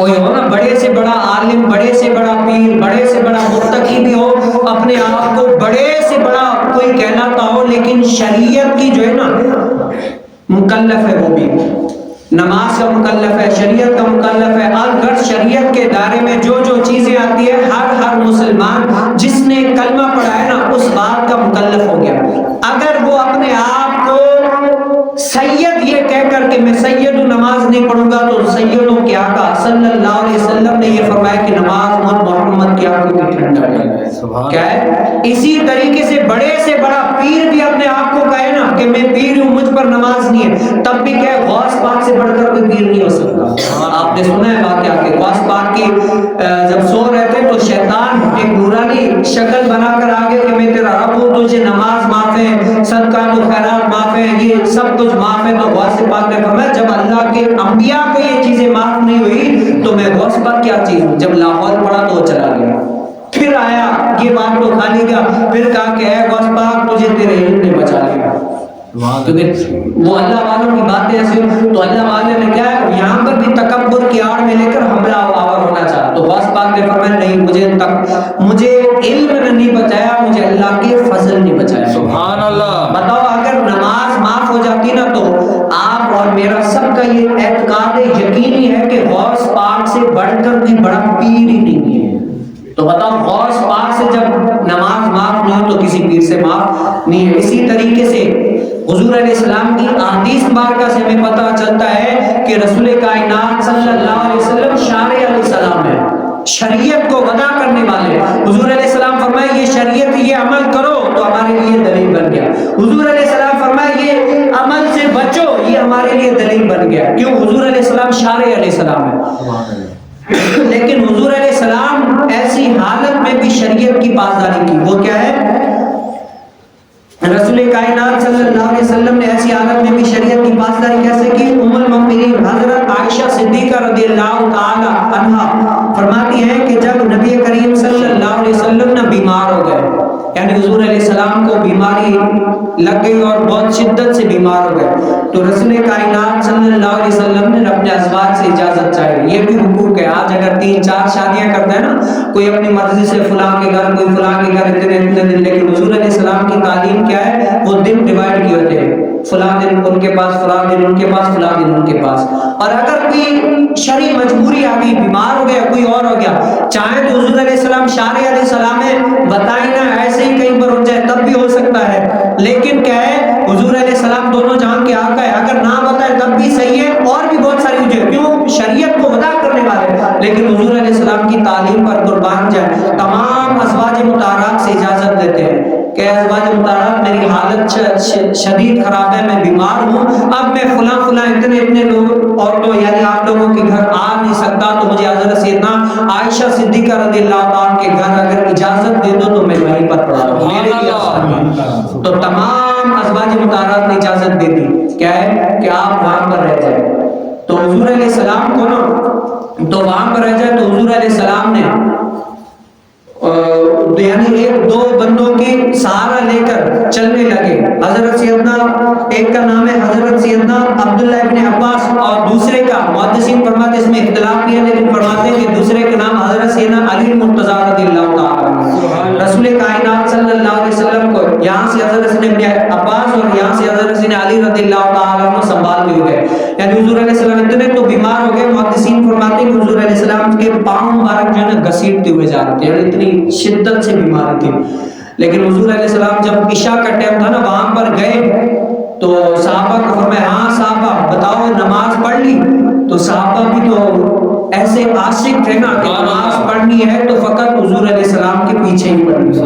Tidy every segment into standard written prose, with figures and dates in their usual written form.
کوئی ہو نا بڑے سے بڑا عالم، بڑے سے بڑا پیر، بڑے سے بڑا متقی بھی ہو، اپنے آپ کو بڑے سے بڑا کوئی کہلاتا ہو، لیکن شریعت کی جو ہے نا مکلف ہے، وہ بھی نماز کا مکلف ہے، شریعت کا مکلف ہے. اگر شریعت کے دائرے میں جو جو چیزیں آتی ہے، ہر مسلمان جس نے کلمہ پڑھا ہے نا اس بات کا مکلف ہو گیا. اگر وہ اپنے آپ کو سید یہ کہہ کر کہ میں سید ہوں، نماز نہیں پڑھوں گا، تو سیدوں کے آقا صلی اللہ علیہ وسلم نے یہ فرمایا کہ نماز محمد کی آنکھوں کی ٹھنڈک ہے. کیا ہے؟ اسی طریقے سے بڑے سے بڑا پیر بھی اپنے آپ کو کہے نا کہ میں پیر ہوں، مجھ پر نماز نہیں ہے، تب بھی کہ غوث پاک سے بڑھ کر کوئی پیر نہیں ہو سکتا. آپ نے سنا ہے واقعہ کہ غوث پاک کی جب سو رہے تھے تو شیطان ایک نورانی شکل بنا کر آگے کہ میں تیرا رب ہوں، تجھے نماز معاف ہے، صدقات و خیرات معاف ہے، یہ سب کچھ معاف ہے. تو غوث پاک نے فرمایا جب اللہ کے انبیاء کو یہ چیزیں معاف نہیں ہوئی تو میں غوث پاک کیا چیز ہوں. جب لاہور پڑا تو وہ چلا گیا. پھر آیا یہ بات کو کھا لے گا، پھر کہا کہ اے غوث پاک تجھے تیرے علم نے بچا لیا. کیونکہ وہ اللہ والوں کی باتیں ایسی ہو تو اللہ والے نے کیا ہے یہاں پر بھی تکبر کی آڑ میں لے کر حملہ آور ہونا چاہا. تو غوث پاک نے فرمایا نہیں، مجھے علم نے نہیں بچایا، مجھے اللہ کے فضل نے بچایا. سبحان اللہ. بتاؤ اگر نماز معاف ہو جاتی نا تو آپ اور میرا سب کا یہ اعتقاد یقینی ہے کہ غوث پاک سے بڑھ کر کوئی بڑا پیر ہی نہیں ہے. تو بتاؤ غوث پاک سے جب نماز معاف نہیں ہو تو کسی پیر سے معاف نہیں ہے. اسی طریقے سے حضور علیہ السلام کی احادیث مبارکہ سے ہمیں پتہ چلتا ہے کہ رسول کائنات صلی اللہ علیہ وسلم شارع علیہ السلام ہے، شریعت کو وضع کرنے والے. حضور علیہ السلام فرمائے یہ شریعت یہ عمل کرو تو ہمارے لیے دلیل بن گیا. حضور علیہ السلام فرمائے یہ عمل سے بچو، یہ ہمارے لیے دلیل بن گیا. کیوں؟ حضور علیہ السلام شارع علیہ السلام ہے. لیکن حضور علیہ السلام ایسی حالت میں بھی شریعت کی پاسداری کی. وہ کیا ہے؟ رسول کائنات صلی اللہ علیہ وسلم نے ایسی حالت میں بھی شریعت کی پاسداری کیسے کی؟ ام المؤمنین حضرت عائشہ صدیقہ رضی اللہ تعالی عنہا فرماتی ہیں کہ جب نبی کریم صلی اللہ علیہ وسلم نہ بیمار ہو گئے، یعنی حضور علیہ السلام کو بیماری لگ گئی اور بہت شدت سے بیمار ہو گئے، تو رسول کائنات صلی اللہ علیہ وسلم نے اپنے ازواج سے اجازت چاہی. یہ بھی حقوق ہے. آج اگر 3-4 شادیاں کرتا ہے نا کوئی اپنی مرضی سے، فلاں کے گھر کوئی فلاں کے گھر اتنے دن، لیکن حضور علیہ السلام کی تعلیم کیا ہے؟ وہ دن ڈیوائیڈ کیے ہوتے ہیں، فلاں دن ان کے پاس، فلاں دن ان کے پاس، فلاں دن ان کے پاس. اور اگر کوئی شرعی مجبوری آ گئی، بیمار ہو گیا، کوئی اور ہو گیا، چاہے تو حضور علیہ السلام شارع علیہ السلام ہے بتائیں نا ایسے ہی کہیں پر ہو جائے تب بھی ہو سکتا ہے. لیکن کیا ہے حضور علیہ السلام دونوں جہاں کے آقا ہے، اگر نہ بتائے تب بھی صحیح ہے. اور بھی بہت ساری وجہ، کیوں؟ شریعت کو وضع کرنے والے. لیکن حضور علیہ السلام کی تعلیم پر قربان جائے تمام ازواج مطہرات سے اجازت دیتے ہیں کہ ازواج مطہرات میری حالت شدید خراب ہے، میں بیمار ہوں، اب میں فلاں اتنے لوگ عورتوں یعنی آپ لوگوں کے گھر آ نہیں سکتا، تو مجھے حضرت سیدنا عائشہ صدیقہ رضی اللہ عنہا کے گھر اگر اجازت دے دو تو میں وہیں پر پڑھا دوں، میرے لیے آسان ہے. تو تمام ازواج مطہرات نے اجازت دے دی کیا ہے کہ آپ وہاں پر رہ جائیں. تو حضور علیہ السلام کو نا تو وہاں پر رہ جائے تو حضور علیہ السلام نے یعنی 1-2 بندوں کی سہارا لے کر چلنے لگے. حضرت سیدنا ایک کا نام ہے حضرت سیدنا عبداللہ ابن عباس اور دوسرے کا محدثین فرماتے اس میں اختلاف نہیں ہے لیکن فرماتے ہیں کہ دوسرے کا نام حضرت سیدنا علی مرتضیٰ رضی اللہ تعالی. رسول کائنات صلی اللہ علیہ وسلم کو یہاں سے حضرت ابن عباس اور یہاں سے حضرت سیدنا علی رضی اللہ تعالی عنہ سنبھال لیے گئے. یعنی حضور علیہ السلام اتنے تو بیمار ہو گئے، محدثین فرماتے ہیں کہ حضور علیہ السلام کے پاؤں مبارک جو ہے نا گھسیٹتے ہوئے جا رہے تھے، یعنی اتنی شدت سے بیماری تھی. لیکن حضور علیہ السلام جب عشاء کا ٹائم تھا نا وہاں پر گئے تو صحابہ کو فرمایا ہاں صحابہ بتاؤ نماز پڑھ لی؟ تو صحابہ بھی تو ایسے عاشق تھے نا کہ نماز پڑھنی ہے تو فقط حضور علیہ السلام کے پیچھے ہی پڑھنی.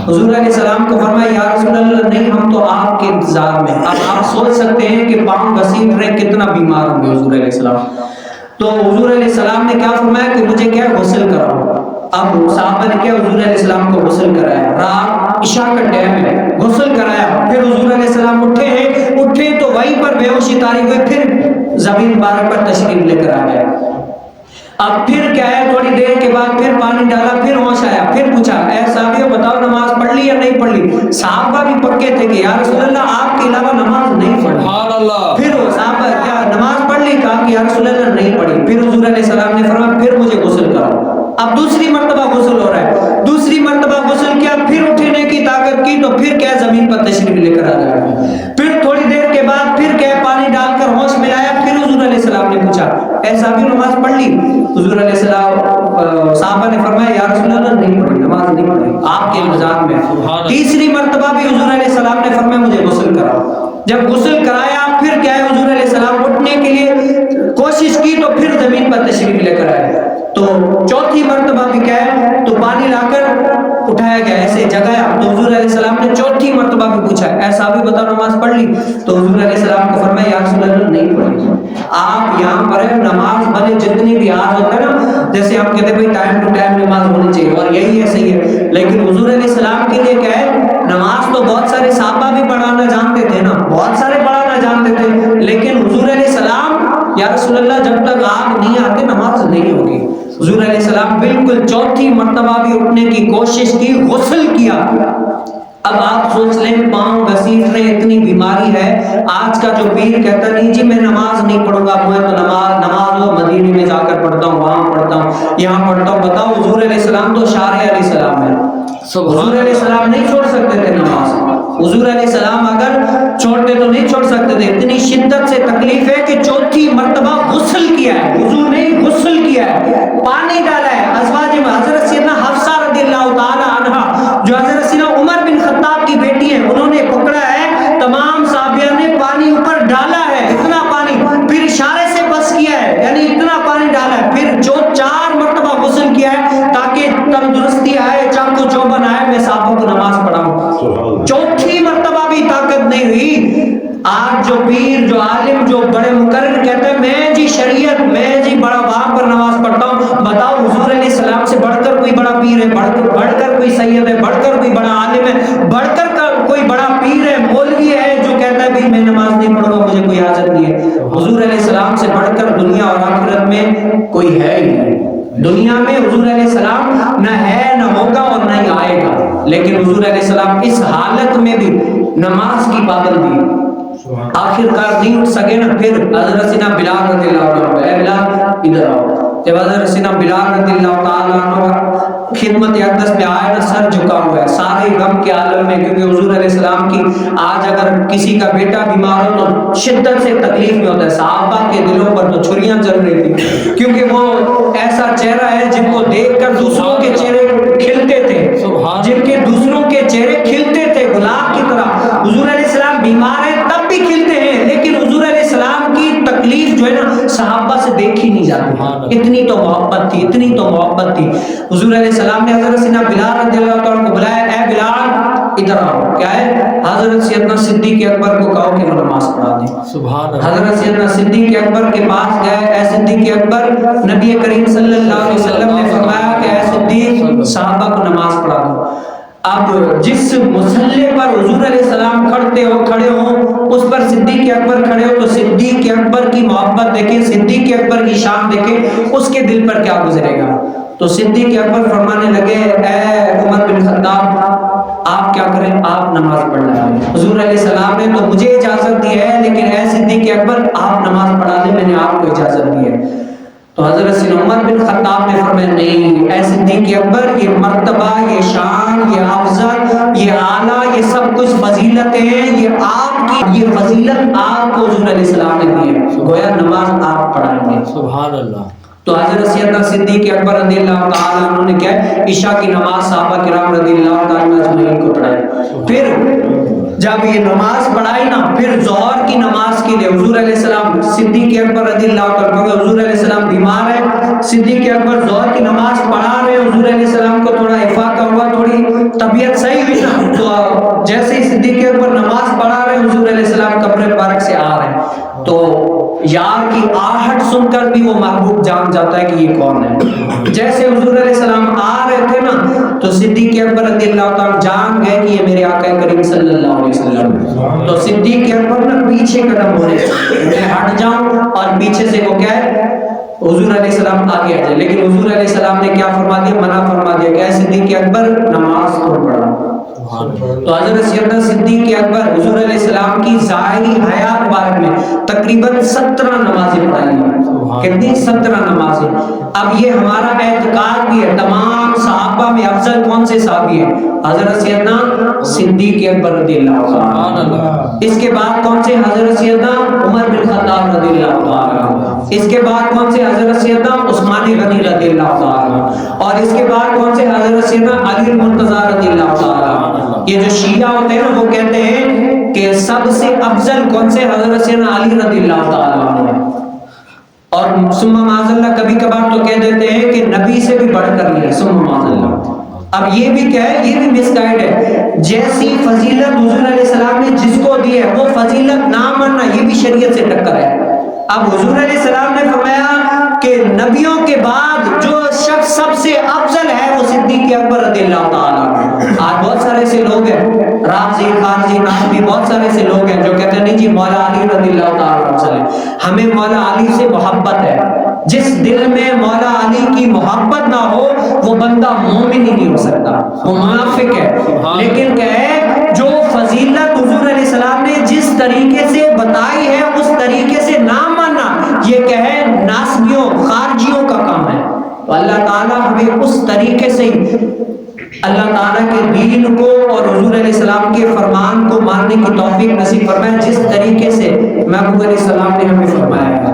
حضور علیہ السلام کو فرمایا یا رسول اللہ نہیں، ہم تو آپ کے انتظار میں. اب آپ سوچ سکتے ہیں کہ پاؤں گھسیٹ رہے کتنا بیمار ہوں گے حضور علیہ السلام. تو حضور علیہ السلام نے کیا فرمایا کہ مجھے کیا غسل کراؤ. اب صحابہ نے کیا حضور علیہ السلام کو غسل کرایا، رات عشاء کا ٹائم ہے، غسل کرایا. پھر حضور علیہ السلام اٹھے تو وہیں پر بے ہوشی طاری ہوئی، پھر زمین مبارک پر تشریف لے کر آ گئے. اب پھر کیا ہے تھوڑی دیر کے بعد پھر پانی ڈالا، پھر ہوش آیا، پھر پوچھا اے صحابیوں بتاؤ نماز پڑھ لی یا نہیں پڑھ لی؟ صحابہ بھی پکے تھے کہ یا رسول اللہ آپ کے علاوہ نماز نہیں پڑھی. پھر وہ صحابہ کیا نماز پڑھ لی؟ کہا کہ یا رسول اللہ نہیں پڑھی. پھر حضور علیہ السلام نے فرمایا پھر مجھے غسل کراؤ. اب دوسری مرتبہ غسل ہو رہا ہے, دوسری مرتبہ غسل کیا, پھر اٹھنے کی طاقت کی تو پھر کیا زمین پر تشریف لے کر آ گیا. پھر تھوڑی دیر کے بعد پھر کیا پانی ڈال کر ہوش ملایا. پھر حضور علیہ السلام نے پوچھا ایسا بھی نماز پڑھ لی؟ حضور علیہ السلام صحابہ نے فرمایا یا رسول اللہ نہیں پڑھی, نماز نہیں پڑھی آپ کے الزام میں. تیسری مرتبہ بھی حضور علیہ السلام نے فرمایا مجھے غسل کراؤ. جب غسل کرایا پھر کیا ہے حضور علیہ السلام اٹھنے کے لیے کوشش کی تو پھر زمین پر تشریف لے کر آئے. تو چوتھی مرتبہ بھی کیا ہے تو پانی لا کر اٹھایا گیا, ایسے جگایا. تو حضور علیہ السلام نے چوتھی مرتبہ بھی پوچھا ایسا بھی بتا نماز پڑھ لی؟ تو حضور علیہ السلام کو فرمایا یا رسول اللہ نہیں پڑھی. آپ یہاں پر نماز بھلے جتنی بھی آج ہوتا ہے نا, جیسے ہم کہتے ہیں بھائی ٹائم ٹو ٹائم نماز ہونی چاہیے اور یہی ہے صحیح ہے, لیکن حضور علیہ السلام کے لیے کیا ہے نماز تو بہت سارے صحابہ بھی پڑھانا جانتے تھے نا, بہت سارے پڑھانا جانتے تھے, لیکن حضور علیہ السلام یا رسول اللہ جب تک آپ نہیں آتے نماز نہیں ہوگی. حضور علیہ السلام بالکل چوتھی مرتبہ بھی اٹھنے کی کوشش کی, غسل کیا. اب آپ سوچ لیں پاؤں گھسیٹ رہے, اتنی بیماری ہے. آج کا جو پیر کہتا نہیں جی میں نماز نہیں پڑھوں گا, میں تو نماز وہ مدینے میں جا کر پڑھتا ہوں, وہاں پڑھتا ہوں, یہاں پڑھتا ہوں. بتاؤ حضور علیہ السلام تو شارع علیہ السلام ہے, حضور علیہ السلام نہیں چھوڑ سکتے تھے نماز. حضور علیہ السلام اگر چھوڑتے تو نہیں چھوڑ سکتے تھے. اتنی شدت سے تکلیف ہے کہ چوتھی مرتبہ غسل کیا ہے, حضور نے غسل کیا ہے, پانی ڈالا ہے. ازواج میں حضرت سیدنا حفصہ رضی اللہ تعالی عنہا جو حضرت سیدنا عمر بن خطاب کی بیٹی ہیں, انہوں نے پکڑا ہے, تمام صحابیہ نے پانی اوپر ڈالا ہے, اتنا پانی, پھر اشارے سے بس کیا ہے, یعنی اتنا پانی ڈالا ہے. پھر جو 4 مرتبہ غسل کیا ہے تاکہ تندرستی آئے, چاقو چوبن آئے, میں صحابوں کو نماز پڑھاؤں. چوتھی مرتبہ بھی طاقت نہیں ہوئی. آج جو پیر جو عالم جو بڑے مقرر کہتے ہیں میں جی شریعت میں جی بڑا وہاں پر نماز پڑھتا ہوں, بتاؤ حضور علیہ السلام سے بڑھ کر کوئی بڑا پیر ہے, بڑھ کر کوئی سید ہے, بڑھ کر کوئی بڑا عالم ہے, بڑھ کر کوئی بڑا پیر ہے, مولوی ہے جو کہتا ہے بھائی میں نماز نہیں پڑھوں گا, مجھے کوئی حاجت نہیں ہے. حضور علیہ السلام سے بڑھ کر دنیا اور آخرت میں کوئی ہے ہی نہیں. دنیا میں حضور علیہ السلام نہ ہے نہ ہوگا اور نہ ہی آئے گا, لیکن حضور علیہ السلام اس حالت میں بھی نماز کی پابندی آخر کار نہیں اٹھ سکے نا. پھر حضرت سیدنا بلال رضی اللہ عنہ, اے بلال ادھر آؤ. جب حضرت سیدنا بلال رضی اللہ تعالیٰ عنہ خدمت اقدس میں آئے نا, سر جھکا ہوا ہے سارے غم کے عالم میں, کیونکہ حضور علیہ السلام کی آج اگر کسی کا بیٹا بیمار ہو تو شدت سے تکلیف میں ہوتا ہے. صحابہ کے دلوں پر تو چھریاں چل رہی تھی, کیونکہ وہ ایسا چہرہ ہے جن کو دیکھ کر دوسروں کے چہرے کھلتے تھے, جن کے دوسروں کے چہرے کھلتے تھے گلاب کی طرح. حضور علیہ السلام بیمار ہیں تب بھی کھلتے ہیں, لیکن حضور علیہ السلام کی تکلیف جو ہے نا صحابہ سے دیکھی نہیں جاتی. اتنی تو محبت تھی, اتنی تو محبت تھی. حضور علیہ السلام نے حضرت سیدنا بلال رضی اللہ عنہ کو بلایا, اے بلال ادھر آؤ. کیا ہے, حضرت سیدنا صدیق اکبر کو کہو کہ وہ نماز پڑھا دیں. حضرت سیدنا صدیق اکبر کے پاس گئے, اے صدیق اکبر, نبی کریم صلی اللہ علیہ وسلم نے فرمایا کہ اے صدیق صحابہ کو نماز پڑھا دو. اب جس مسلح پر حضور علیہ السلام کھڑے ہوں اس پر صدیق اکبر کھڑے ہو, تو صدیق اکبر کی محبت دیکھیں, صدیق اکبر کی شان دیکھیں, اس کے دل پر کیا گزرے گا. تو صدیق اکبر فرمانے لگے, اے عمر بن خطاب آپ کیا کریں, آپ نماز پڑھ لیں. حضور علیہ السلام نے تو مجھے اجازت دی ہے, لیکن اے صدیق اکبر آپ نماز پڑھا لیں, میں نے آپ کو اجازت دی ہے. تو حضرت سیدنا عمر بن خطاب نے فرمایا نہیں اے صدیق اکبر, یہ مرتبہ, یہ شان, یہ افضل, یہ اعلیٰ, یہ سب کچھ فضیلتیں ہیں, یہ آپ کی یہ فضیلت آپ کو حضور علیہ السلام نے دی ہے, گویا نماز آپ پڑھائیں گے. سبحان اللہ. تو حضرت سیدنا صدیق اکبر رضی اللہ تعالیٰ عنہ نے کیا عشاء کی نماز صحابہ کرام رضی اللہ تعالیٰ اجمعین کو پڑھائی. پھر جب یہ نماز پڑھائی نا, پھر ظہر کی نماز کے لیے حضور علیہ السلام صدیق اکبر رضی اللہ تعالیٰ, کیونکہ حضور علیہ السلام بیمار ہے, صدیق اکبر ظہر کی نماز پڑھا رہے. حضور علیہ السلام کو تھوڑا افاقہ ہوا, تھوڑی طبیعت صحیح ہوئی نا, تو جیسے ہی صدیق اکبر نماز پڑھا رہے حضور علیہ السلام قبر پاک سے آ رہے ہیں, تو یار کی آہٹ سن کر بھی وہ محبوب جان جاتا ہے کہ یہ کون ہے. جیسے حضور علیہ السلام آ رہے تھے نا, تو صدیق اکبر رضی اللہ تعالیٰ جان گئے کہ یہ میرے آقا کریم صلی اللہ علیہ وسلم. تو صدیق اکبر نا پیچھے قدم ہو رہے, میں ہٹ جاؤں اور پیچھے سے وہ کیا ہے حضور علیہ السلام آگے آ جائے, لیکن حضور علیہ السلام نے کیا فرما دیا, منع فرما دیا کہ صدیق اکبر نماز تو پڑھا. تو حضرت سیدنا صدیق اکبر حضور علیہ السلام کی ظاہری حیات مبارک میں تقریباً 17 نمازیں پڑھائی. کتنی 17 نمازیں. اب یہ ہمارا اعتقاد بھی ہے. تمام صحابہ میں افضل کون سے صحابی ہیں؟ حضرت سیدنا صدیق اکبر رضی اللہ عنہ. اس کے بعد کون سے؟ حضرت سیدنا عمر بن خطاب رضی اللہ عنہ. اس کے بعد کون سے؟ حضرت سیدنا عثمان غنی رضی اللہ عنہ. اور اس کے بعد کون سے؟ حضرت سیدنا علی المرتضیٰ رضی اللہ عنہ. یہ جو شیعہ ہوتے ہیں نا وہ کہتے ہیں کہ سب سے افضل کون سے؟ حضرت سیدنا علی رضی اللہ عنہ. اور ثم معاذ اللہ کبھی کبھار تو کہہ دیتے ہیں کہ نبی سے بھی بڑھ کر یہ ثم معاذ اللہ. اب یہ بھی کیا ہے؟ یہ بھی مس گائیڈ ہے. جیسی فضیلت حضور علیہ السلام نے جس کو دی ہے وہ فضیلت نہ ماننا یہ بھی شریعت سے ٹکر ہے. اب حضور علیہ السلام نے فرمایا کہ نبیوں کے بعد جو شخص سب سے افضل ہے وہ صدیق اکبر رضی اللہ تعالیٰ. آج بہت سارے سے لوگ ہیں رافضی خارجی ناصبی بہت سارے سے لوگ ہیں جو کہتے ہیں نہیں جی مولا علی رضی اللہ تعالیٰ افضل ہے. ہمیں مولا علی سے محبت ہے. جس دل میں مولا علی کی محبت نہ ہو وہ بندہ مومن ہی نہیں ہو سکتا, وہ منافق ہے. لیکن کہ ہے جو فضیلت حضور علیہ السلام نے جس طریقے سے بتائی ہے اس طریقے سے نہ ماننا یہ کہ ہے ناسبیوں خارجیوں کا کام ہے. تو اللہ تعالیٰ ہمیں اس طریقے سے اللہ تعالیٰ کے دین کو اور حضور علیہ السلام کے فرمان کو ماننے کی توفیق نصیب فرمائے جس طریقے سے محبوب علیہ السلام نے ہمیں فرمایا ہے.